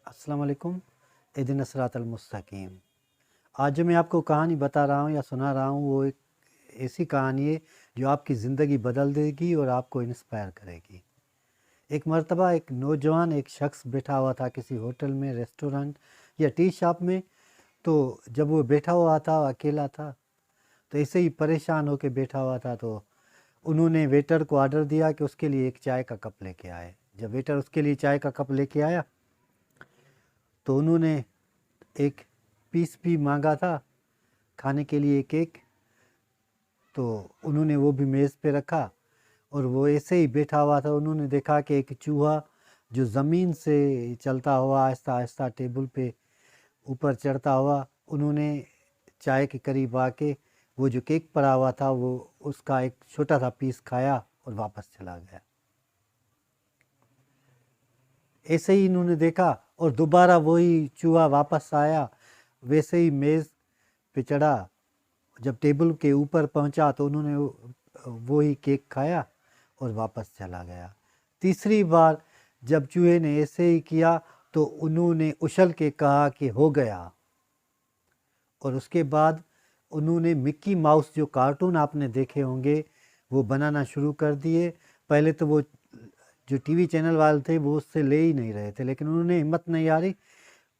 अस्सलाम वालेकुम। इहदिना सिरातल मुस्तकीम। आज जो मैं आपको कहानी बता रहा हूँ या सुना रहा हूँ वो एक ऐसी कहानी है जो आपकी ज़िंदगी बदल देगी और आपको इंस्पायर करेगी। एक मर्तबा एक नौजवान एक शख्स बैठा हुआ था किसी होटल में, रेस्टोरेंट या टी शॉप में। तो जब वो बैठा हुआ था, अकेला था, तो ऐसे ही परेशान होकर बैठा हुआ था। तो उन्होंने वेटर को ऑर्डर दिया कि उसके लिए एक चाय का कप लेके आए। जब वेटर उसके लिए चाय का कप लेके आया तो उन्होंने एक पीस भी मांगा था खाने के लिए, केक। तो उन्होंने वो भी मेज़ पे रखा और वो ऐसे ही बैठा हुआ था। उन्होंने देखा कि एक चूहा जो ज़मीन से चलता हुआ आहिस्ता आहिस्ता टेबल पे ऊपर चढ़ता हुआ, उन्होंने चाय के करीब आके वो जो केक पड़ा हुआ था वो उसका एक छोटा सा पीस खाया और वापस चला गया। ऐसे ही इन्होंने देखा और दोबारा वही चूहा वापस आया, वैसे ही मेज़ पे चढ़ा। जब टेबल के ऊपर पहुंचा तो उन्होंने वो ही केक खाया और वापस चला गया। तीसरी बार जब चूहे ने ऐसे ही किया तो उन्होंने उछल के कहा कि हो गया। और उसके बाद उन्होंने मिक्की माउस जो कार्टून आपने देखे होंगे वो बनाना शुरू कर दिए। पहले तो वो जो टीवी चैनल वाले थे वो उससे ले ही नहीं रहे थे, लेकिन उन्होंने हिम्मत नहीं हारी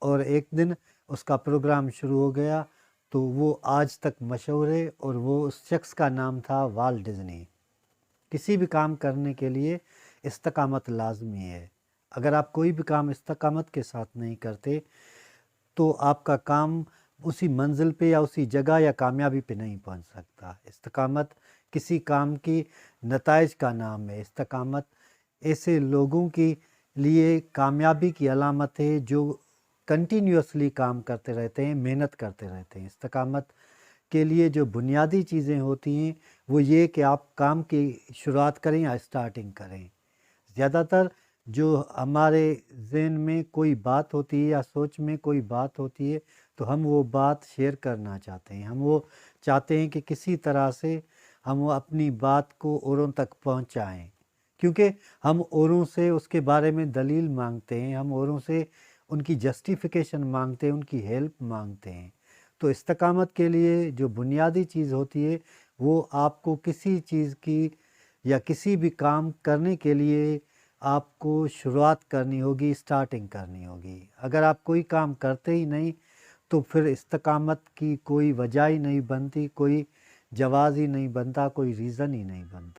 और एक दिन उसका प्रोग्राम शुरू हो गया। तो वो आज तक मशहूर है और वो उस शख्स का नाम था वाल्ट डिज़नी। किसी भी काम करने के लिए इस्तकामत लाजमी है। अगर आप कोई भी काम इस्तकामत के साथ नहीं करते तो आपका काम उसी मंजिल पे या उसी जगह या कामयाबी पे नहीं पहुंच सकता। इस्तकामत किसी काम की नताइज का नाम है। इस्तकामत ऐसे लोगों के लिए कामयाबी की अलामत है जो कंटिन्यूअसली काम करते रहते हैं, मेहनत करते रहते हैं। इस्तकामत के लिए जो बुनियादी चीज़ें होती हैं वो ये कि आप काम की शुरुआत करें या स्टार्टिंग करें। ज़्यादातर जो हमारे ज़हन में कोई बात होती है या सोच में कोई बात होती है तो हम वो बात शेयर करना चाहते हैं। हम वो चाहते हैं कि किसी तरह से हम वो अपनी बात को औरों तक पहुंचाएं, क्योंकि हम औरों से उसके बारे में दलील मांगते हैं, हम औरों से उनकी जस्टिफिकेशन मांगते हैं, उनकी हेल्प मांगते हैं। तो इस्तकामत के लिए जो बुनियादी चीज़ होती है वो आपको किसी चीज़ की या किसी भी काम करने के लिए आपको शुरुआत करनी होगी, स्टार्टिंग करनी होगी। अगर आप कोई काम करते ही नहीं तो फिर इस्तकामत की कोई वजह ही नहीं बनती, कोई जवाज़ ही नहीं बनता, कोई रीज़न ही नहीं बनता।